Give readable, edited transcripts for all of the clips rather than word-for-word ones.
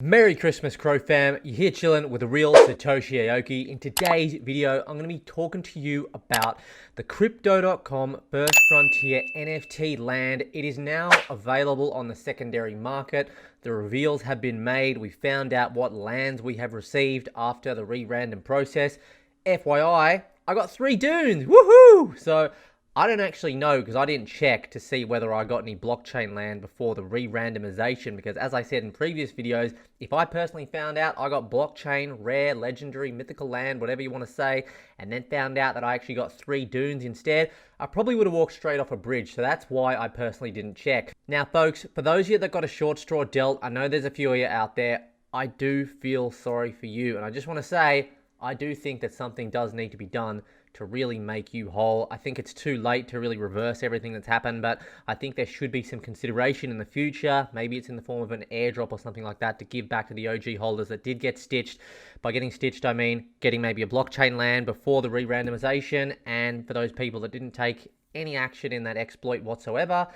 Merry Christmas, Crow fam. You're here chilling with the real Satoshi Aoki. In today's video, I'm going to be talking to you about the Crypto.com First Frontier NFT land. It is now available on the secondary market. The reveals have been made. We found out what lands we have received after the re-random process. FYI, I got 3 dunes. Woohoo! So I don't actually know because I didn't check to see whether I got any blockchain land before the re-randomization, because as I said in previous videos, if I personally found out I got blockchain, rare, legendary, mythical land, whatever you want to say, and then found out that I actually got 3 dunes instead, I probably would have walked straight off a bridge. So that's why I personally didn't check. Now folks, for those of you that got a short straw dealt, I know there's a few of you out there, I do feel sorry for you. And I just want to say, I do think that something does need to be done to really make you whole. I think it's too late to really reverse everything that's happened, but I think there should be some consideration in the future. Maybe it's in the form of an airdrop or something like that to give back to the OG holders that did get stitched. By getting stitched, I mean getting maybe a blockchain land before the re-randomization, and for those people that didn't take any action in that exploit whatsoever,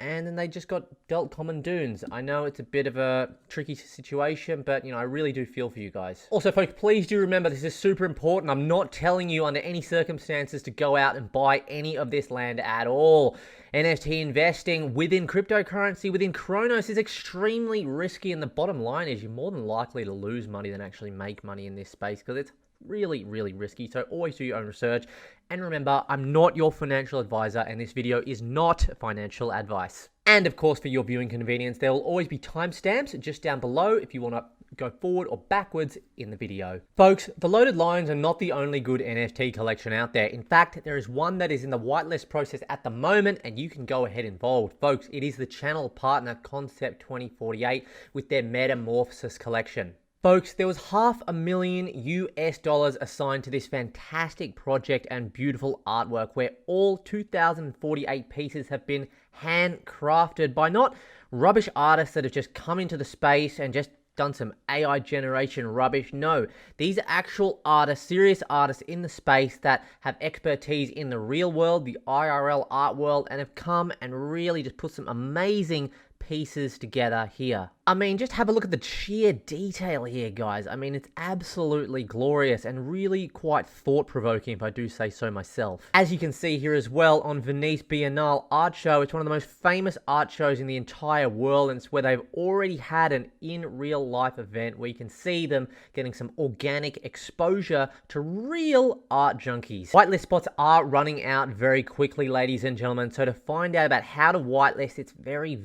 and then they just got dealt common dunes. I know it's a bit of a tricky situation, but I really do feel for you guys. Also folks, please do remember this is super important. I'm not telling you under any circumstances to go out and buy any of this land at all. NFT investing within cryptocurrency, within Cronos, is extremely risky, and the bottom line is you're more than likely to lose money than actually make money in this space, because it's really risky. So always do your own research, and remember, I'm not your financial advisor, and this video is not financial advice. And of course, for your viewing convenience, there will always be timestamps just down below if you want to go forward or backwards in the video. Folks, the loaded lions are not the only good NFT collection out there. In fact, there is one that is in the whitelist process at the moment, and you can go ahead and involve. Folks, it is the channel partner Concept 2048 with their Metamorphosis collection. Folks, there was $500,000 assigned to this fantastic project and beautiful artwork, where all 2,048 pieces have been handcrafted by not rubbish artists that have just come into the space and just done some AI generation rubbish. No, these are actual artists, serious artists in the space that have expertise in the real world, the IRL art world, and have come and really just put some amazing pieces together here. I mean, just have a look at the sheer detail here, guys. I mean, it's absolutely glorious and really quite thought-provoking, if I do say so myself. As you can see here as well on Venice Biennale Art Show, it's one of the most famous art shows in the entire world, and it's where they've already had an in-real-life event where you can see them getting some organic exposure to real art junkies. Whitelist spots are running out very quickly, ladies and gentlemen, so to find out about how to whitelist, it's very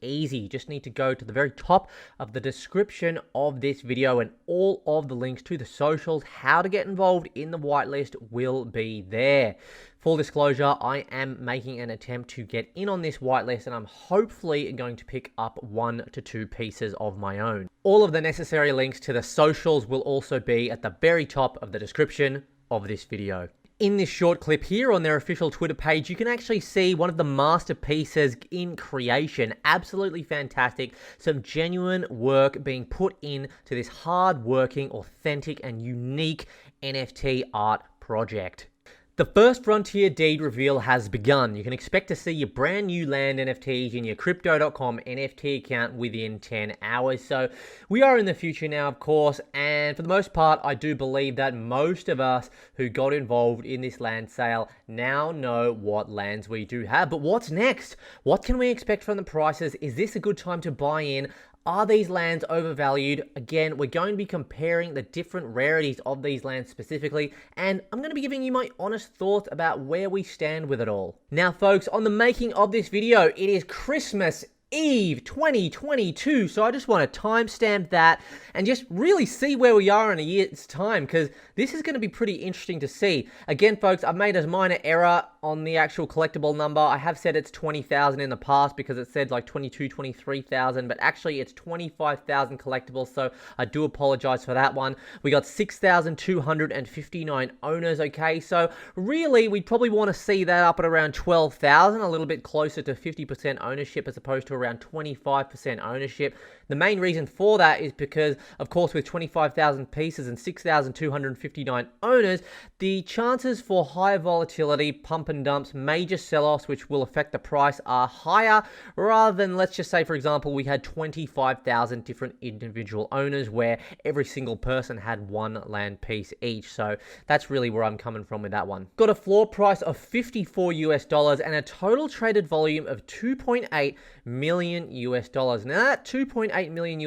easy. You just need to go to the very top of the description of this video, and all of the links to the socials, how to get involved in the whitelist, will be there. Full disclosure, I am making an attempt to get in on this whitelist, and I'm hopefully going to pick up 1 to 2 pieces of my own. All of the necessary links to the socials will also be at the very top of the description of this video. In this short clip here on their official Twitter page, you can actually see one of the masterpieces in creation. Absolutely fantastic. Some genuine work being put into this hard-working, authentic, and unique NFT art project. The First Frontier deed reveal has begun. You can expect to see your brand new land NFTs in your Crypto.com NFT account within 10 hours. So we are in the future now, of course, and for the most part, I do believe that most of us who got involved in this land sale now know what lands we do have. But what's next? What can we expect from the prices? Is this a good time to buy in? Are these lands overvalued? Again, we're going to be comparing the different rarities of these lands specifically, and I'm going to be giving you my honest thoughts about where we stand with it all. Now folks, on the making of this video, it is Christmas Eve 2022, so I just want to timestamp that and just really see where we are in a year's time, because this is going to be pretty interesting to see. Again folks, I've made a minor error on the actual collectible number. I have said it's 20,000 in the past because it said like 22, 23,000, but actually it's 25,000 collectibles, so I do apologize for that one. We got 6,259 owners, okay, so really we probably want to see that up at around 12,000, a little bit closer to 50% ownership as opposed to around 25% ownership. The main reason for that is because, of course, with 25,000 pieces and 6,259 owners, the chances for high volatility, pump and dumps, major sell-offs, which will affect the price, are higher, rather than, let's just say, for example, we had 25,000 different individual owners where every single person had one land piece each. So that's really where I'm coming from with that one. Got a floor price of $54 and a total traded volume of $2.8 million. Now that $2.8 million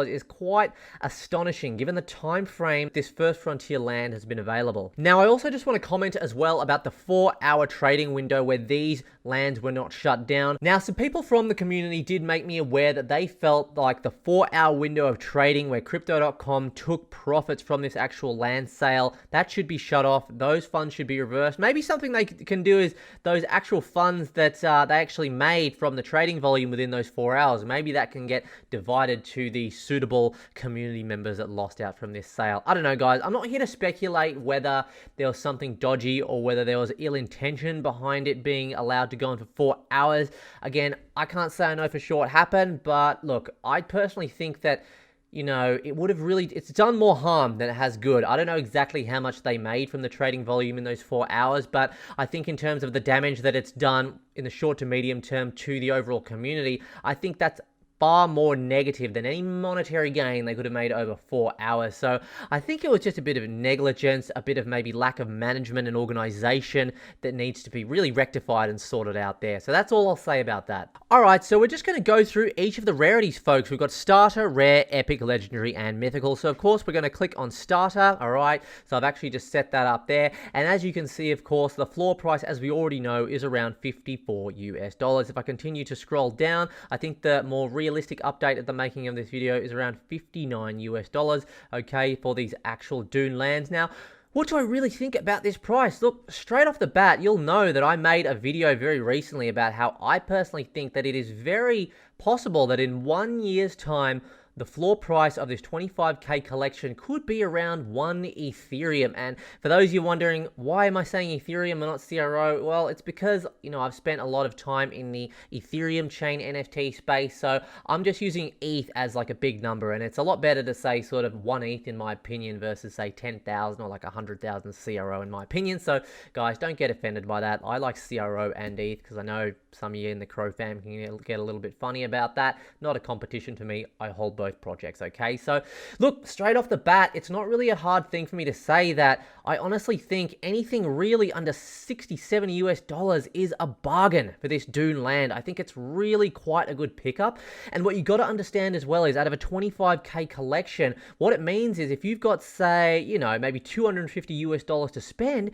is quite astonishing given the time frame this first frontier land has been available. Now I also just want to comment as well about the 4-hour trading window where these lands were not shut down. Now some people from the community did make me aware that they felt like the 4-hour window of trading where Crypto.com took profits from this actual land sale, that should be shut off. Those funds should be reversed. Maybe something they can do is those actual funds that they actually made from the trading volume within those 4 hours, maybe that can get divided to the suitable community members that lost out from this sale. I don't know, guys. I'm not here to speculate whether there was something dodgy or whether there was ill intention behind it being allowed to go on for 4 hours. Again, I can't say I know for sure what happened, but look, I personally think that, you know, it would have really, it's done more harm than it has good. I don't know exactly how much they made from the trading volume in those 4 hours, but I think in terms of the damage that it's done in the short to medium term to the overall community, I think that's far more negative than any monetary gain they could have made over 4 hours. So I think it was just a bit of negligence, a bit of maybe lack of management and organization that needs to be really rectified and sorted out there. So that's all I'll say about that. All right, so we're just going to go through each of the rarities, folks. We've got starter, rare, epic, legendary, and mythical. So of course we're going to click on starter. All right, so I've actually just set that up there. And as you can see, of course, the floor price, as we already know, is around $54. If I continue to scroll down, I think the more realistic update at the making of this video is around $59, okay, for these actual Dune lands. Now, what do I really think about this price? Look, straight off the bat, you'll know that I made a video very recently about how I personally think that it is very possible that in 1 year's time, the floor price of this 25k collection could be around 1 Ethereum. And for those of you wondering, why am I saying Ethereum and not CRO? Well, it's because, you know, I've spent a lot of time in the Ethereum chain NFT space, so I'm just using ETH as like a big number, and it's a lot better to say sort of 1 ETH in my opinion versus say 10,000 or like 100,000 CRO in my opinion. So guys, don't get offended by that. I like CRO and ETH because I know some of you in the Crow fam can get a little bit funny about that. Not a competition to me. I hold both projects, okay? So look, straight off the bat, it's not really a hard thing for me to say that I honestly think anything really under $60-70 is a bargain for this Dune land. I think it's really quite a good pickup. And what you got to understand as well is out of a 25k collection, what it means is if you've got, say, you know, maybe $250 to spend,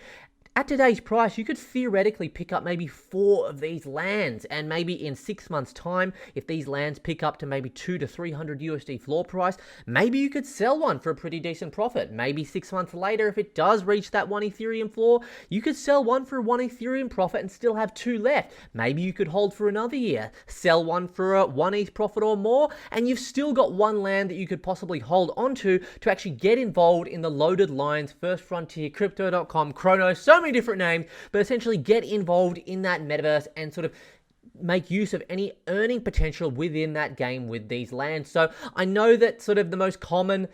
at today's price, you could theoretically pick up maybe 4 of these lands, and maybe in 6 months' time, if these lands pick up to maybe $200 to $300 floor price, maybe you could sell one for a pretty decent profit. Maybe 6 months later, if it does reach that 1 Ethereum floor, you could sell one for a 1 Ethereum profit and still have 2 left. Maybe you could hold for another year, sell one for a 1 ETH profit or more, and you've still got one land that you could possibly hold onto to actually get involved in the loaded lines, First Frontier, Crypto.com, Cronos, so many different names, but essentially get involved in that metaverse and sort of make use of any earning potential within that game with these lands. So I know that sort of the most common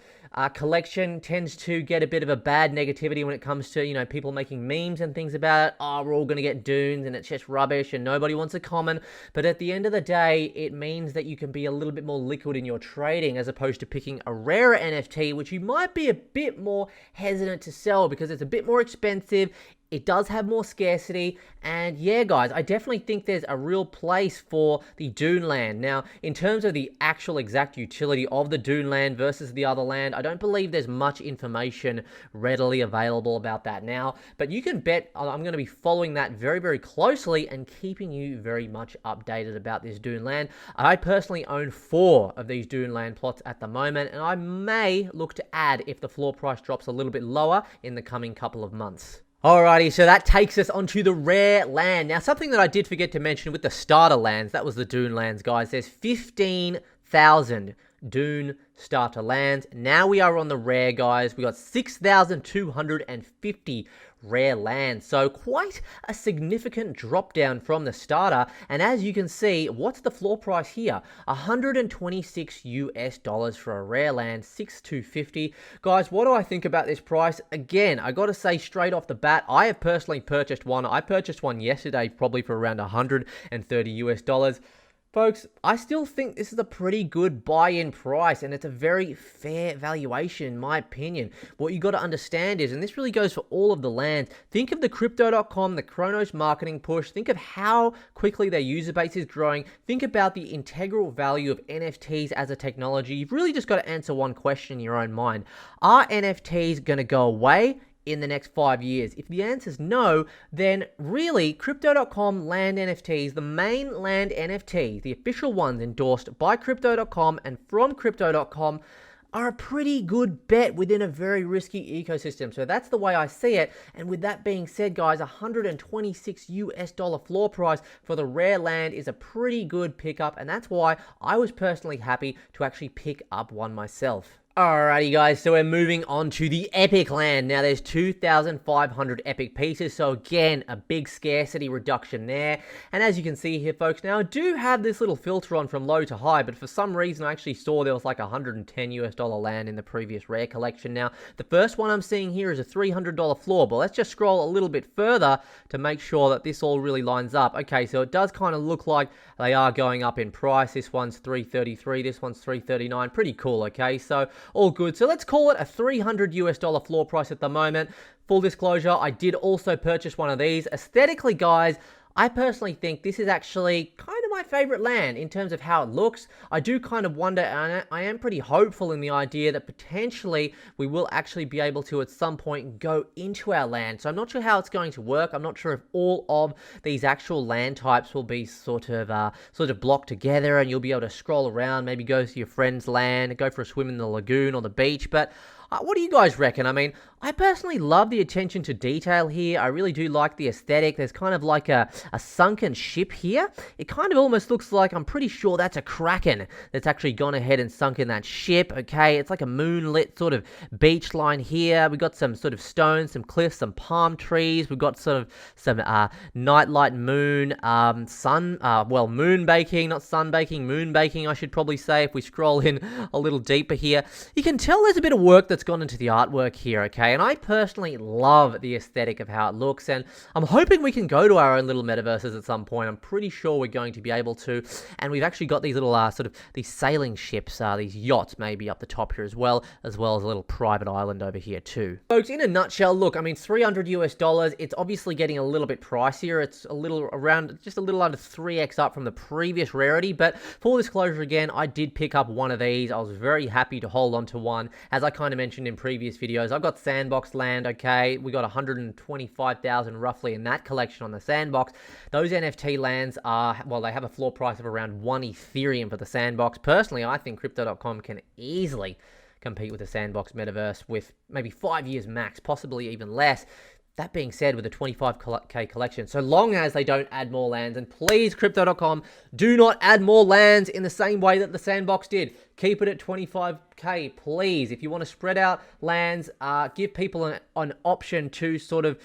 collection tends to get a bit of a bad negativity when it comes to, you know, people making memes and things about it. Oh, we're all going to get dunes and it's just rubbish and nobody wants a common. But at the end of the day, it means that you can be a little bit more liquid in your trading as opposed to picking a rarer NFT, which you might be a bit more hesitant to sell because it's a bit more expensive. It does have more scarcity, and yeah, guys, I definitely think there's a real place for the Dune land. Now, in terms of the actual exact utility of the Dune land versus the other land, I don't believe there's much information readily available about that now, but you can bet I'm going to be following that very, very closely and keeping you very much updated about this Dune land. I personally own 4 of these Dune land plots at the moment, and I may look to add if the floor price drops a little bit lower in the coming couple of months. Alrighty, so that takes us onto the rare land. Now, something that I did forget to mention with the starter lands, that was the Dune lands, guys. There's 15,000 Dune, starter lands. Now we are on the rare, guys. We got 6,250 rare lands, so quite a significant drop down from the starter. And as you can see, what's the floor price here? 126 US dollars for a rare land, 6,250. Guys, what do I think about this price? Again, I gotta say straight off the bat, I have personally purchased one. I purchased one yesterday, probably for around 130 US dollars. Folks, I still think this is a pretty good buy-in price, and it's a very fair valuation in my opinion. What you got to understand is, and this really goes for all of the lands, think of the Crypto.com, the Cronos marketing push, think of how quickly their user base is growing, think about the integral value of NFTs as a technology. You've really just got to answer one question in your own mind. Are NFTs going to go away in the next 5 years? If the answer is no, then really Crypto.com land NFTs, the main land NFTs, the official ones endorsed by Crypto.com and from Crypto.com, are a pretty good bet within a very risky ecosystem. So that's the way I see it. And with that being said, guys, 126 US dollar floor price for the rare land is a pretty good pickup, and that's why I was personally happy to actually pick up one myself. Alrighty guys, so we're moving on to the Epic land. Now there's 2,500 Epic pieces, so again, a big scarcity reduction there. And as you can see here, folks, now I do have this little filter on from low to high, but for some reason I actually saw there was like 110 US dollar land in the previous rare collection. Now, the first one I'm seeing here is a $300 floor, but let's just scroll a little bit further to make sure that this all really lines up. Okay, so it does kind of look like they are going up in price. This one's 333, this one's 339, pretty cool, okay? So all good. So let's call it a 300 US dollar floor price at the moment. Full disclosure, I did also purchase one of these. Aesthetically, guys, I personally think this is actually kind of my favorite land in terms of how it looks. I do kind of wonder, and I am pretty hopeful in the idea that potentially we will actually be able to at some point go into our land. So I'm not sure how it's going to work. I'm not sure if all of these actual land types will be sort of blocked together and you'll be able to scroll around, maybe go to your friend's land, go for a swim in the lagoon or the beach. But what do you guys reckon? I mean, I personally love the attention to detail here. I really do like the aesthetic. There's kind of like a sunken ship here. It kind of almost looks like, I'm pretty sure that's a kraken that's actually gone ahead and sunk in that ship, okay? It's like a moonlit sort of beach line here. We've got some sort of stones, some cliffs, some palm trees. We've got sort of some nightlight moon, moon baking, not sun baking, moon baking, I should probably say, if we scroll in a little deeper here. You can tell there's a bit of work that's gone into the artwork here, okay? And I personally love the aesthetic of how it looks, and I'm hoping we can go to our own little metaverses at some point. I'm pretty sure we're going to be able to, and we've actually got these little these sailing ships, these yachts maybe up the top here as well as a little private island over here too. Folks, in a nutshell, look, I mean, 300 US dollars, it's obviously getting a little bit pricier. It's a little around, just a little under 3x up from the previous rarity, but full disclosure again, I did pick up one of these. I was very happy to hold on to one. As I kind of mentioned in previous videos, I've got sandbox land, okay? We got 125,000 roughly in that collection on the sandbox. Those NFT lands are, well, they have a floor price of around 1 Ethereum for the sandbox. Personally, I think Crypto.com can easily compete with the sandbox metaverse with maybe 5 years max, possibly even less. That being said, with a 25k collection, so long as they don't add more lands, and please, Crypto.com, do not add more lands in the same way that the sandbox did. Keep it at 25k, please. If you want to spread out lands, give people an option to sort of,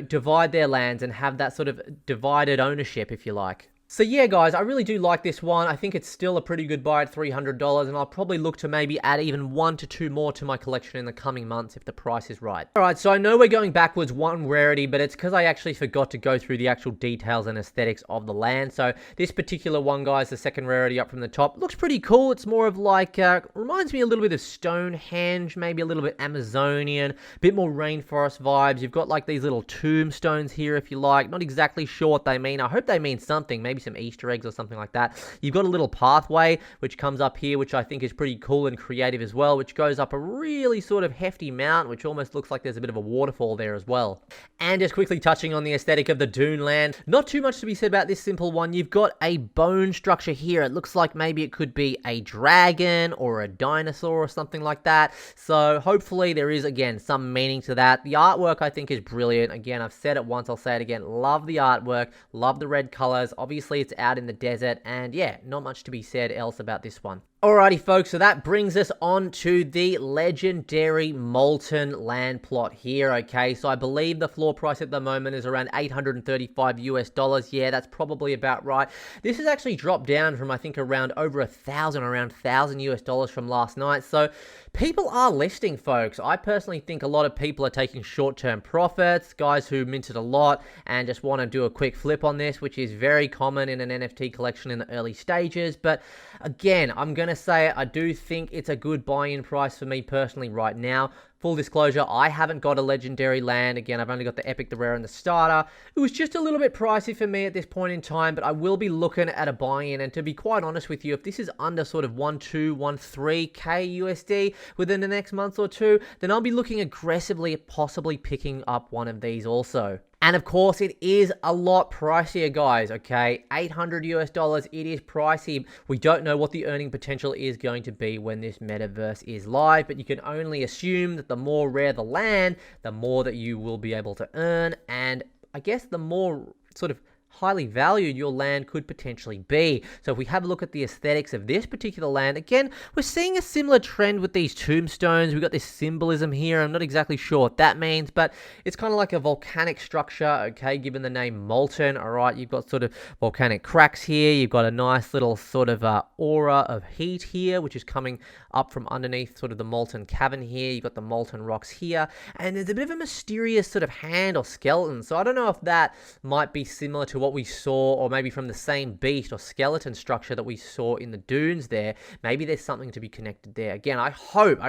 divide their lands and have that sort of divided ownership, if you like. So yeah, guys, I really do like this one. I think it's still a pretty good buy at $300, and I'll probably look to maybe add even 1 to 2 more to my collection in the coming months if the price is right. Alright, so I know we're going backwards one rarity, but it's because I actually forgot to go through the actual details and aesthetics of the land. So this particular one, guys, the second rarity up from the top, looks pretty cool. It's more of like, reminds me a little bit of Stonehenge, maybe a little bit Amazonian, a bit more rainforest vibes. You've got like these little tombstones here, if you like. Not exactly sure what they mean. I hope they mean something, maybe some Easter eggs or something like that. You've got a little pathway which comes up here, which I think is pretty cool and creative as well, which goes up a really sort of hefty mount, which almost looks like there's a bit of a waterfall there as well. And just quickly touching on the aesthetic of the Dune land, not too much to be said about this simple one. You've got a bone structure here. It looks like maybe it could be a dragon or a dinosaur or something like that. So hopefully there is, again, some meaning to that. The artwork I think is brilliant. Again, I've said it once, I'll say it again. Love the artwork, love the red colors. Obviously it's out in the desert, and yeah, not much to be said else about this one. Alrighty folks, so that brings us on to the legendary Molten land plot here, okay? So I believe the floor price at the moment is around 835 US dollars. Yeah, that's probably about right. This has actually dropped down from I think around over around 1,000 US dollars from last night. So people are listing, folks. I personally think a lot of people are taking short-term profits, guys who minted a lot and just want to do a quick flip on this, which is very common in an NFT collection in the early stages. But again, I'm going to say I do think it's a good buy-in price for me personally right now. Full disclosure, I haven't got a legendary land. Again, I've only got the Epic, the Rare, and the Starter. It was just a little bit pricey for me at this point in time, but I will be looking at a buy-in. And to be quite honest with you, if this is under sort of 1.2, 1.3k USD within the next month or two, then I'll be looking aggressively at possibly picking up one of these also. And of course, it is a lot pricier, guys, okay? 800 US dollars, it is pricey. We don't know what the earning potential is going to be when this metaverse is live, but you can only assume that the more rare the land, the more that you will be able to earn, and I guess the more sort of highly valued your land could potentially be. So if we have a look at the aesthetics of this particular land, again, we're seeing a similar trend with these tombstones. We've got this symbolism here. I'm not exactly sure what that means, but it's kind of like a volcanic structure, okay, given the name Molten, all right? You've got sort of volcanic cracks here. You've got a nice little sort of aura of heat here, which is coming up from underneath sort of the molten cavern here. You've got the molten rocks here, and there's a bit of a mysterious sort of hand or skeleton. So I don't know if that might be similar to what we saw, or maybe from the same beast or skeleton structure that we saw in the dunes there. Maybe there's something to be connected there. Again, I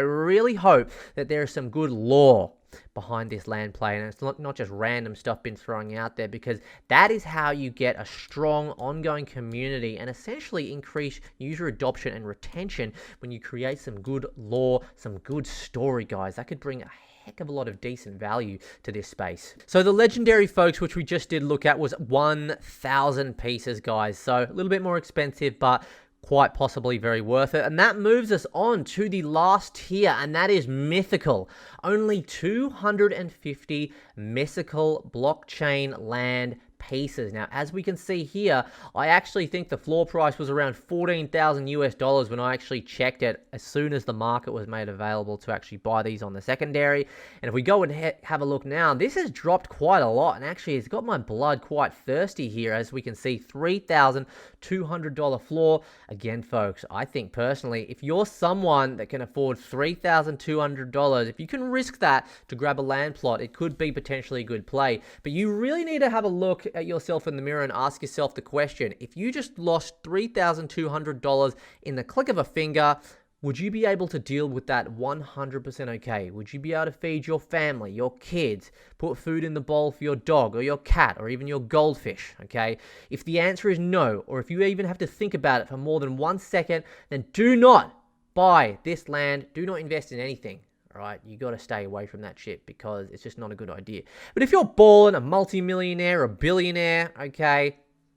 really hope that there is some good lore behind this land play, and it's not just random stuff been throwing out there, because that is how you get a strong ongoing community and essentially increase user adoption and retention when you create some good lore, some good story, guys. That could bring a heck of a lot of decent value to this space. So the legendary, folks, which we just did look at, was 1,000 pieces, guys. So a little bit more expensive, but quite possibly very worth it. And that moves us on to the last tier, and that is Mythical. Only 250 Mythical blockchain land pieces. Now, as we can see here, I actually think the floor price was around 14,000 US dollars when I actually checked it as soon as the market was made available to actually buy these on the secondary. And if we go and have a look now, this has dropped quite a lot, and actually it's got my blood quite thirsty here. As we can see, $3,200 floor. Again, folks, I think personally, if you're someone that can afford $3,200, if you can risk that to grab a land plot, it could be potentially a good play. But you really need to have a look at yourself in the mirror and ask yourself the question: if you just lost $3,200 in the click of a finger, would you be able to deal with that 100% okay? Would you be able to feed your family, your kids, put food in the bowl for your dog or your cat or even your goldfish, okay? If the answer is no, or if you even have to think about it for more than 1 second, then do not buy this land. Do not invest in anything. All right, you got to stay away from that shit, because it's just not a good idea. But if you're balling, a multi-millionaire, a billionaire, okay,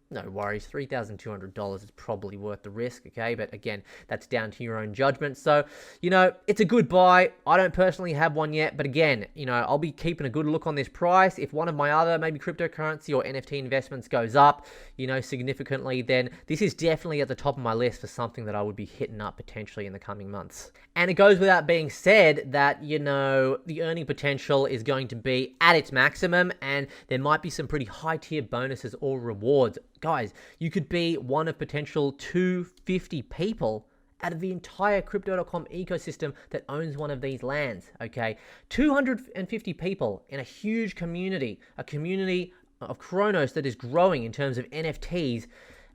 no worries. $3,200 is probably worth the risk, okay? But again, that's down to your own judgment. So, you know, it's a good buy. I don't personally have one yet, but again, you know, I'll be keeping a good look on this price. If one of my other maybe cryptocurrency or NFT investments goes up, you know, significantly, then this is definitely at the top of my list for something that I would be hitting up potentially in the coming months. And it goes without being said that, you know, the earning potential is going to be at its maximum, and there might be some pretty high tier bonuses or rewards. Guys, you could be one of potential 250 people out of the entire Crypto.com ecosystem that owns one of these lands, okay? 250 people in a huge community, a community of Cronos that is growing in terms of NFTs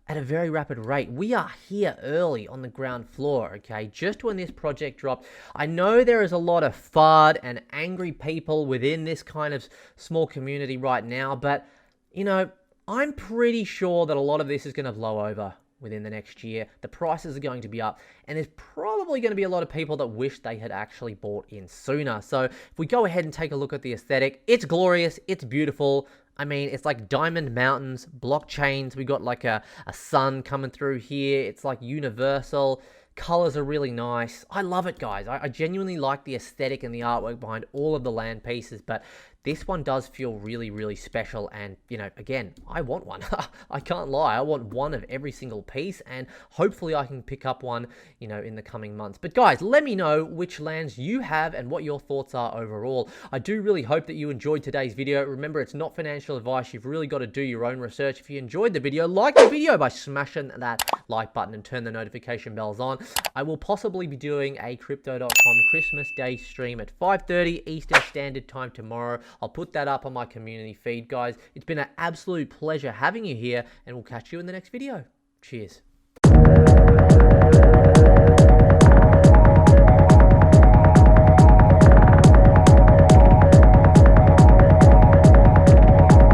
at a very rapid rate. We are here early on the ground floor, okay? Just when this project dropped. I know there is a lot of FUD and angry people within this kind of small community right now, but, you know, I'm pretty sure that a lot of this is going to blow over within the next year. The prices are going to be up, and there's probably going to be a lot of people that wish they had actually bought in sooner. So if we go ahead and take a look at the aesthetic, it's glorious, it's beautiful. I mean, it's like diamond mountains, blockchains. We got like a sun coming through here. It's like universal. Colors are really nice. I love it, guys. I genuinely like the aesthetic and the artwork behind all of the land pieces, but this one does feel really, really special. And, again, I want one. I can't lie. I want one of every single piece, and hopefully I can pick up one, in the coming months. But guys, let me know which lands you have and what your thoughts are overall. I do really hope that you enjoyed today's video. Remember, it's not financial advice. You've really got to do your own research. If you enjoyed the video, like the video by smashing that like button and turn the notification bells on. I will possibly be doing a Crypto.com Christmas Day stream at 5:30 Eastern Standard Time tomorrow. I'll put that up on my community feed, guys. It's been an absolute pleasure having you here, and we'll catch you in the next video. Cheers.